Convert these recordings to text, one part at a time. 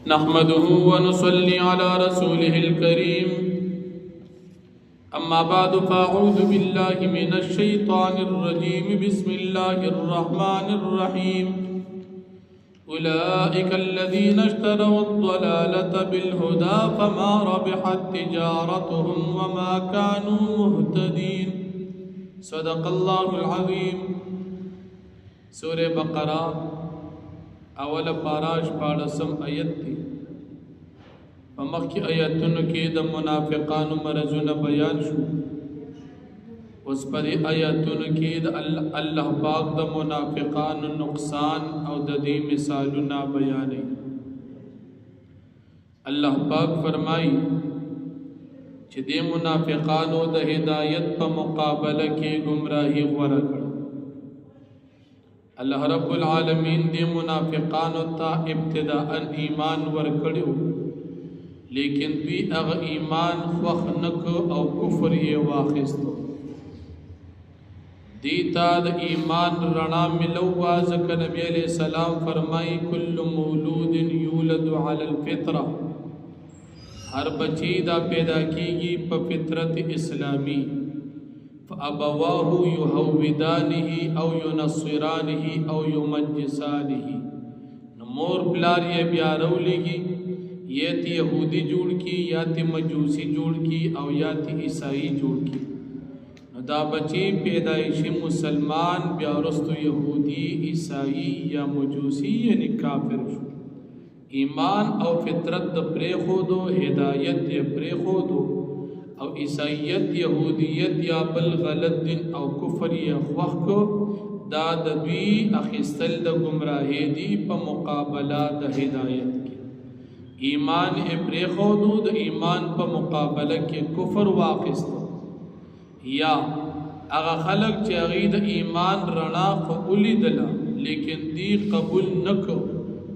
نحمده ونصلي على رسوله الكريم أما بعد فأعوذ بالله من الشيطان الرجيم بسم الله الرحمن الرحيم أولئك الذين اشتروا الضلالة بالهدى فما ربحت تجارتهم وما كانوا مهتدين صدق الله العظيم سورة بقرة اول پاراش پاڑسم آیت دی فمخی آیتن کی دا منافقان مرزون بیان شو اس پر آیتن کی دا اللہ پاک دا منافقان نقصان او دا دی مثالنا بیانی اللہ پاک فرمائی چھ دی منافقانو دا ہدایت پا مقابلہ کی گمراہی غورکڑ اللہ رب العالمین دی منافقانو تا ابتداء ایمان ورکڑیو لیکن دوی اغ ایمان خوخ نکو او کفر یہ واخستو دیتا دا ایمان رنا ملوا ذکر نبی علیہ السلام فرمائی کل مولود یولد علی الفطرہ ہر بچی دا پیدا کی پا فطرت اسلامی فأبواه يهودانه أو ينصرانه أو يمجسانه نمور پلار یہ بیارو لگی یہ تی یہودی جوڑ کی یا تی مجوسی جوڑ کی او یا تی عیسائی جوڑ کی دا بچی پیدائشی مسلمان بیارستو یہودی عیسائی یا مجوسی یعنی کافر شو ایمان او فطرت پرے خودو ہدایت پرے خودو او عیسائیت یہودیت یا بل غلط دن او کفر یا خوخ کو دا دوی اخستل دا گمراہی دی پا مقابلہ دا ہدایت کی ایمان ابری خودو دا ایمان پا مقابلہ کے کفر واقستو یا اگا خلق چاگی دا ایمان رنا قبولی دلا لیکن دی قبول نکو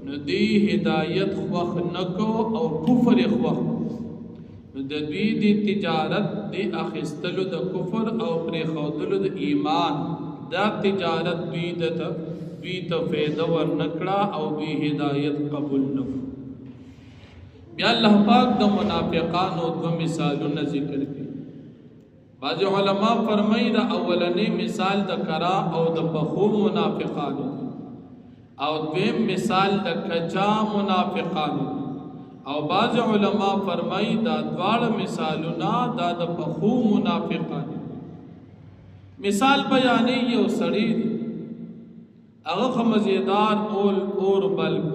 ندی ہدایت خوخ نکو او کفر خوخ دوی دی تجارت دی اخستلو دا کفر او پری خودلو دا ایمان دا تجارت دوی تا فیدہ ورنکڑا او دوی ہدایت قبول نکو بیا اللہ پاک دا منافقان و دو مثالو نا ذکر کی بعض علماء فرمائی دا اولنی مثال دا کرا او دا پخو منافقانو او دویم مثال دا کچا منافقانو او بعض علماء فرمائی دا دوار مثالنا دا دا پخو منافقان مثال بیانی یہ سڑی دی اغخ مزیدار اور بلگ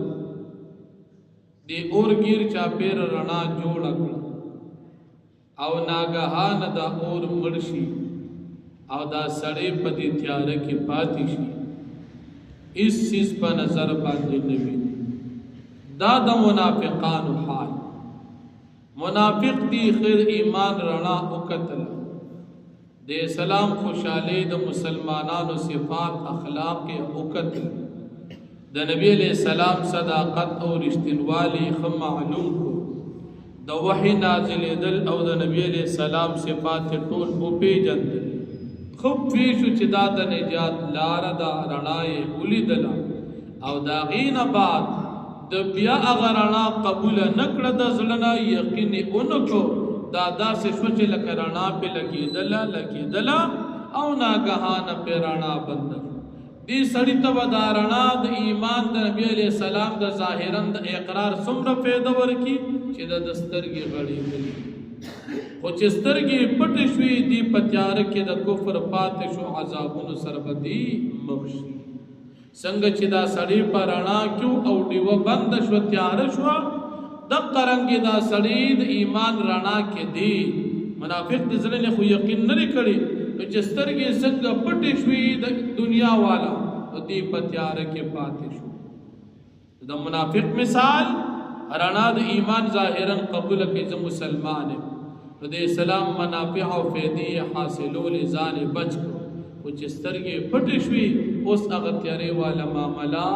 دی اور گیر چا پیر رنا جوڑا کر او ناگہان دا اور مرشی او دا سڑے پا دی تیارہ کی پاتی شی اس چیز پا نظر باندے نبی دا دا منافقان حال منافق دی خیر ایمان رنا اکتل دے سلام خوشالے دا مسلمانان و صفات اخلاق اکتل دا نبی علیہ السلام صداقت اور رشتنوالی خم معلوم کو دا وحی نازل دل او دا نبی علیہ السلام صفات طول او پی جند خب فیشو چدا دا نجات لارا دا رنائے اولی دلا او دا غین بعد د بیا اغرانا قبول نکړه د زړه یقین اونکو دا سے سوچ لکرانا په لګیدلا او ناګهان پیرانا بند دی سړی ته ودارنا د ایمان د نبی علیہ السلام د ظاهرا د اقرار څومره پیدا ورکی چې د دسترګي غړي کړي او چې سترګي پټ شوي دی پتیار کې د کفر پات شو عذابونو سربدي مخشي سنگ چدا سڑی پر رانا کیوں او دیو بند شو تیار شو دق قرنگی دا سڑی دا ایمان رانا کے دی منافق دی ظلن خو یقین نری کری تو جسترگی سنگ پٹی شوی دا دنیا والا دی پتیار کے پاتے شو دا منافق مثال رانا دا ایمان ظاہرا قبول کیز مسلمان ہے تو دے سلام منافع و فیدی حاصلو لزان بچ کو کچھ سترگی پٹی شوی اس اغتیارے والا معاملہ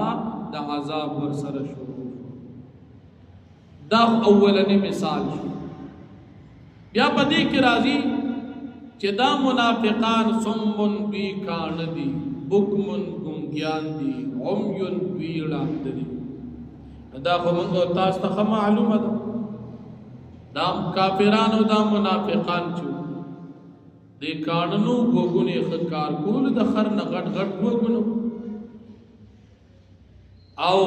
دا عذاب ورسر شروع دا اولنی مثال شو بیا پدی کی راضی چی دا منافقان سمبن بی کان دی بکمن گنگیان دی عمیون بی اڑان دی دا خو موږ تاسو ته معلومه ده دا کافران او دا منافقان چې د کانونو وګونې خکار کول د خر نه غټ غټ وګونو او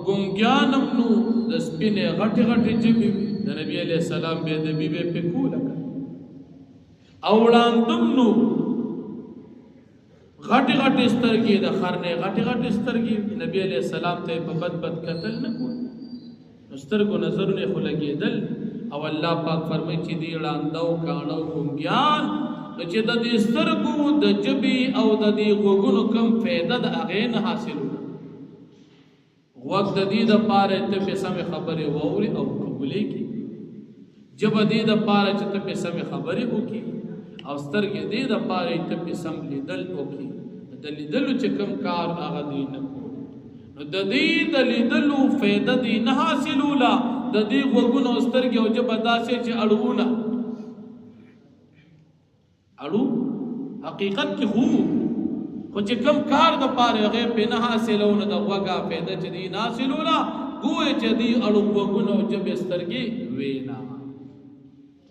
ګونګیانم نو د سپینې غټ غټ جبې د نبی علیہ السلام به د بیبه په کوله او وړاندم نو غټ غټ سترګې د خر نه غټ غټ سترګې نبی علیہ السلام ته په بد بد قتل نه کول سترګو نظرونه خو لګېدل او الله پاک فرمایي چې دی وړاندو کانو ګونګیان چې د دې سترګو د جبې او د دې غوګونو کم فایده د هغې نه حاصلونه غوږ د دې دپاره ته پې سمې خبرې واوري او قبولې کړي ژبه دې دپاره چې ته پې سمې خبرې وکړي او سترګې دې دپاره ته پې سم لیدل وکړي د لیدلو چې کوم کار هغه دې نه کړو نو د دې د لیدلو فایده دې نه حاصلوله د دې غوږونو او سترګې او ژبه داسې چې اړوونه اړو حقیقت کې خو چې کم کار د پاره هغه په نه حاصلونه د وګه پیدا چې دی حاصلونه ګوې چې دی اړو وګونو چې بسترګي وینا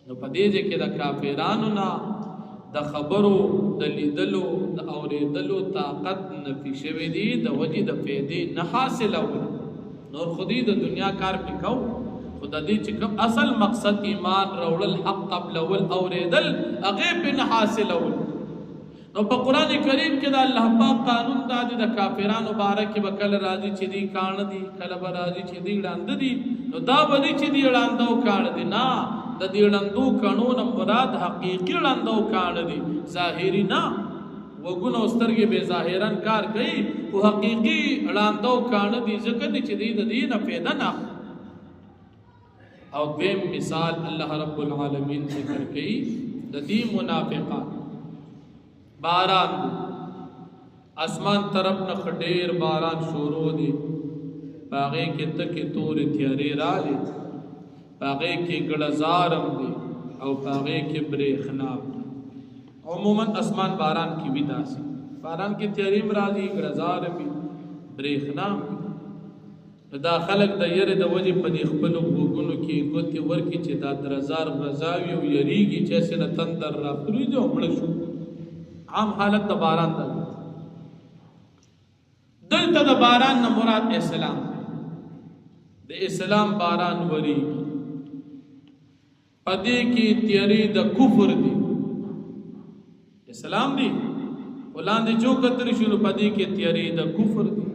نو په دې کې د کافرانو نه د خبرو د لیدلو د اوریدلو طاقت نفي شوی دی د وجې د فائدې نه حاصلونه نور خودي د دنیا کار پکاو خدا دې چې کوم اصل مقصد ایمان راوړل حق قبل ول اوریدل هغه په نه حاصلول نو په قران کریم کې د الله پاک قانون د کافرانو بارک وکړ راځي چې دی کان دي کله به راځي چې دی وړاند دي نو دا به چې دی وړاندو کان دي نه د دې وړاندو قانون مراد حقيقي وړاندو کان دي ظاهري نه وګونو سترګې به ظاهرا کار کوي او حقيقي وړاندو کان دي ځکه چې دی د دې نه پیدا نه او دویم مثال الله رب العالمین ذکر کئی د دې منافقان باران اسمان طرف نه خډیر باران شروع دی باغې کې تکې تورې تیارې راځي باغې کې ګړزارم دی او باغې کې برېښنا عموما اسمان باران کې وی داسي باران کې تیارې راځي ګړزارم برېښنا دا خلق د یره د وجه په دې خپل وګونو کې ګوتې ورکی چې دا درزار غزاوي او یریږي چې سره تندر را پروي مړ شو عام حالت د باران ده دلته د باران نه مراد اسلام د اسلام باران وری پدې کې تیاری د کفر دی اسلام دی ولاندې جو کتر شنو پدې کې تیاری د کفر دی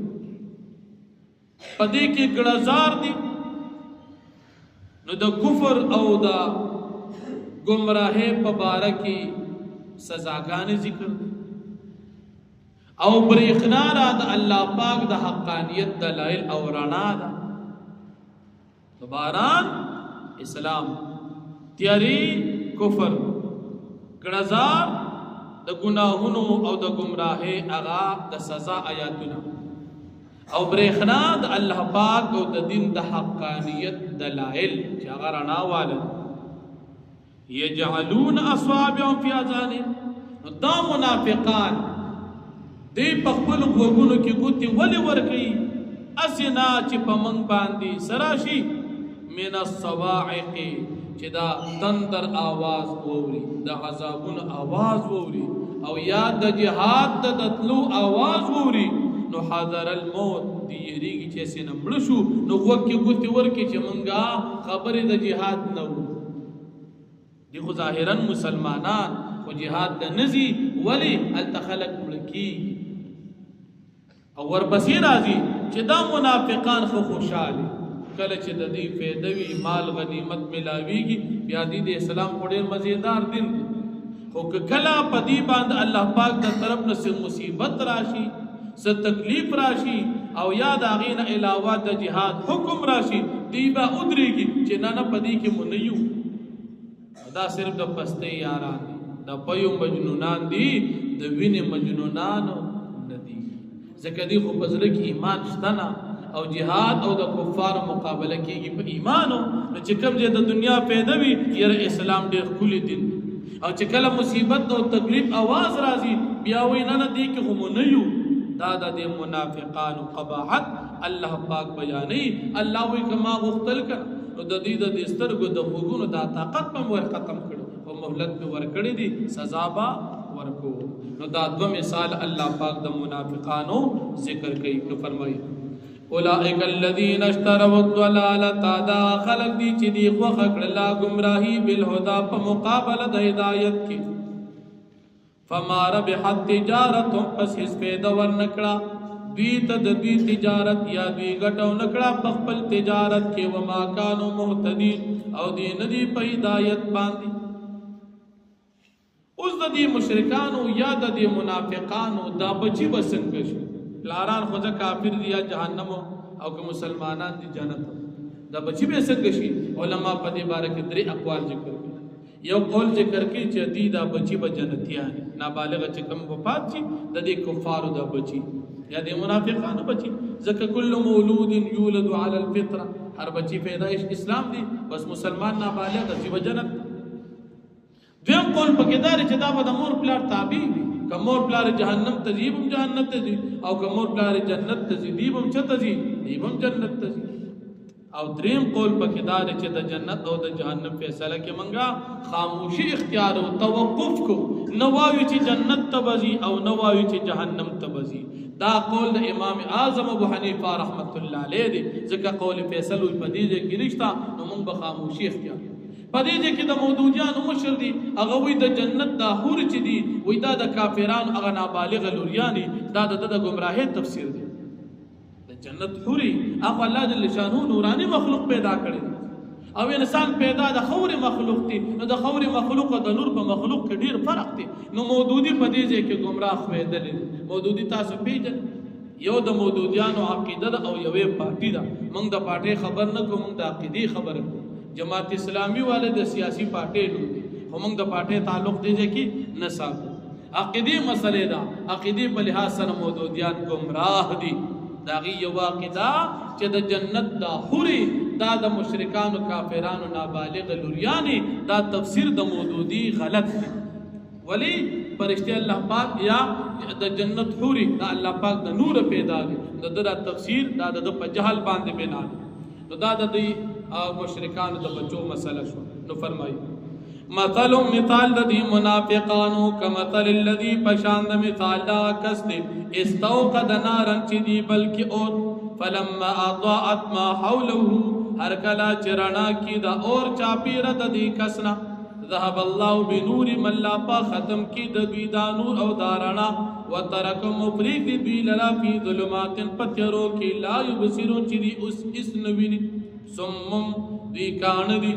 پدې کې ګړزار دي نو د کفر او د گمراهۍ په باره کې سزاګانې ذکر دي او برېښنا را د الله پاک د حقانیت دلایل او رڼا ده د باران اسلام تیاری کفر ګړزار د ګناهونو او د گمراهۍ هغه د سزا آیاتونه او برېښنا د الله پاک او د دین د حقانیت دلائل چې هغه رڼا واله یجعلون اصابعهم فی اذانهم دا منافقان دی په خپل غوږونو کې ګوتې ولې ورکوي اسنا چې په موږ باندې سراشي من الصواعق چې دا تندر آواز ووري د عذابونو آواز ووري او یا د جهاد د تلو آواز ووري نو حاضر الموت دی یریږي چې سینه مړ شو نو وکه ګوتې ورکې چې مونږه خبرې د جهاد نه وو دی خو ظاهرا مسلمانان خو جهاد د نزي ولی التخلق ملکی او ورپسې راځي چې دا منافقان خو خوشاله کله چې د دې فیدوی مال غنیمت ملاویږي بیا د اسلام ډېر مزیدار دین خو کله په دې باندې الله پاک د طرف نه مصیبت راشي س تکلیف راشي او یاد اغین علاوه د جهاد حکم راشي دی با ادریږي چې نه پدې کې مونږ دا صرف د پسته یاران دي د پيو مجنونان دي د وینې مجنونان ندي ځکه دی خو پزړه کې ایمان شته او جهاد او د کفار مقابله کېږي په ایمانو نو چې کوم ځای د دنیا پیدا وي یره اسلام ډېر کلی دین او چې کله مصیبت او تکلیف आवाज راځي بیا وینه نه دی کې هم نه یو دا د منافقانو قباحت الله پاک بیانې الله وی کما غختل کړ نو د دې د سترګو د وګونو دا طاقت په ور ختم کړو او مهلت په ور کړی دي سزا با ورکو نو دا دو مثال الله پاک د منافقانو ذکر کوي نو فرمایي اولئک الذین اشتروا الضلالة دا خلق دی چې دی خو خکړه گمراهی بالهدى په مقابله د هدایت کې فما ربحت تجارتهم پس هیڅ پیدا ورنکړه دوی ته د دوی تجارت یا دوی ګټو نکړه په خپل تجارت کې وما كانوا مهتدين او دی ندی په هدایت باندې اوس د دې مشرکانو یا د دې منافقانو دا بچي بسنګ شي لاران خو ځکه کافر دي یا جهنم او که مسلمانان دي جنت دا بچي به څنګه شي علما په دې باره کې درې اقوال ذکر کړي یو قول ذکر کړي چې دې دا بچي به جنتیان نابالغ چې کوم وفات شي د دې کفارو دا بچي یا دې منافقانو بچي ځکه کل مولود یولد علی الفطره هر بچي پیدائش اسلام دی بس مسلمان نابالغ دی به جنت دیم قول پکې دار چې دا به د مور پلار تابع وي کمور پلار جهنم تزيبم جهنم تزي او کمور پلار جنت تزيبم چتزي دیبم جنت تزي او دریم قول پکې دار چې د جنت او د جهنم فیصله کې منګه خاموشي اختیار او توقف کو نواوی چې جنت تبزي او نواوی چې جهنم تبزي دا قول د امام اعظم ابو حنیفه رحمت الله علیه دی ځکه قول فیصله په دې کې نشتا نو موږ به خاموشي اختیار پدې کې د مودودیانو مشر دي هغه وي د جنت دا حور چې دي وي دا د کافرانو هغه نابالغ لوریانی دا د گمراهۍ تفسیر دی د جنت حوري هغه الله جل شانه نورانی مخلوق پیدا کړی او انسان پیدا د خور مخلوق دي نو د خور مخلوق او د نور په مخلوق کې ډیر فرق دی نو مودودی پدې کې گمراه خویدل مودودی تاسو پیژن یو د مودودیانو عقیده او یوې پارټي ده موږ د پارټي خبر نه کوم د عقیدې خبر کوم جماعت اسلامی والے د سیاسی پارټي نو دي همغه د پارټي تعلق دی چې نصاب عقیدی مسئله دا عقیدی په لحاظ سره مودودیان گمراه دي داغي یو عقیده چې د جنت دا حوري دا د مشرکانو کافرانو نابالغ لوریانی دا تفسیر د مودودی غلط دی ولی فرشتي الله پاک یا د جنت حوري دا الله پاک د نور پیدا دي د تفسیر دا د په جهل باندې بنا نو دا د مشرکان د بچو مسله شو نو فرمایي مثل مثال د دې منافقانو کمثل الذي پشان د مثال دا کس دی استوقد نارن چې دی بلکې اور فلما اضاءت ما حوله هر کلا چرنا کی دا اور چاپیره د دې کسنا ذهب الله بنور من لا پا ختم کی د دوی دا نور او دارنا وترکم مفریق دوی لرا فی ظلمات پتیرو کی لا یبصرون چې دی اس نویني سمم دی کان دی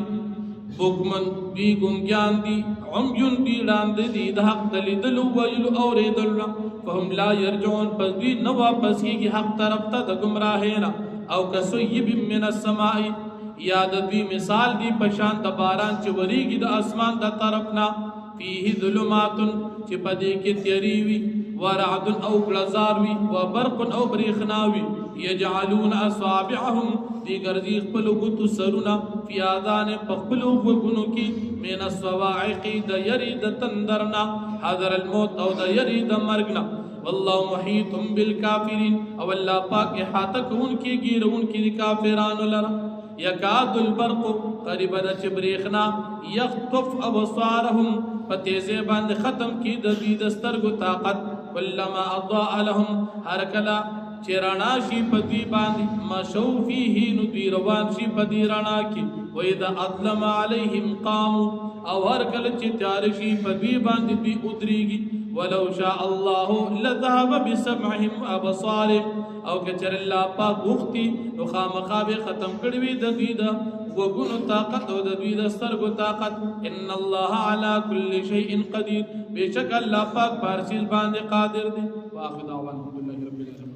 بکمن دی گنگیان دی عمیون دی لاند دی دا حق دلیدلو ویلو اوریدلو فهم لا یرجعون پس دی نو واپس کی حق طرف تا دا گمراہینا او کسویب من السمائی یاد دی مثال دی پشان دا باران چی وریگی دا اسمان دا طرفنا فیہی ظلماتن چی پدی کی تیریوی ورعدن او گلزاروی وبرقن او بریخناوی یجعلون اصابعهم دی گرزی خپلو گتو سرونا فی آذان پخپلو وگنو کی من الصواعقی دا یری دا تندرنا حضر الموت او دا یری دا مرگنا واللہ محیطم بالکافرین او اللہ پاک احاطک ان کی گیر ان کی کافران لرا یکاد البرق قریب دا چبریخنا یخطف ابصارهم فتیزے باند ختم کی دا دی دسترگو طاقت کلما اضاء لهم ہر کلا چرانا شی پدی باندی مشو فیہی ندوی روان شی پدی رانا کی وَإِذَا أَظْلَمَ عَلَيْهِمْ قَامُوا او ہر کل چی تیار شی پدی باندی بھی ادریگی وَلَوْ شَاءَ اللَّهُ لَذَهَبَ بِسَمْعِهِمْ أَبَصَارِهِمْ او کچر اللہ پاک وقتی نخام خواب ختم کروی ددویدہ وگن طاقت و ددوید سترگو طاقت ان اللہ علا کل شیء قدیر بے شک اللہ پاک پارسیز باندے قادر دے وآخر دعوان الحمدللہ رب العالمین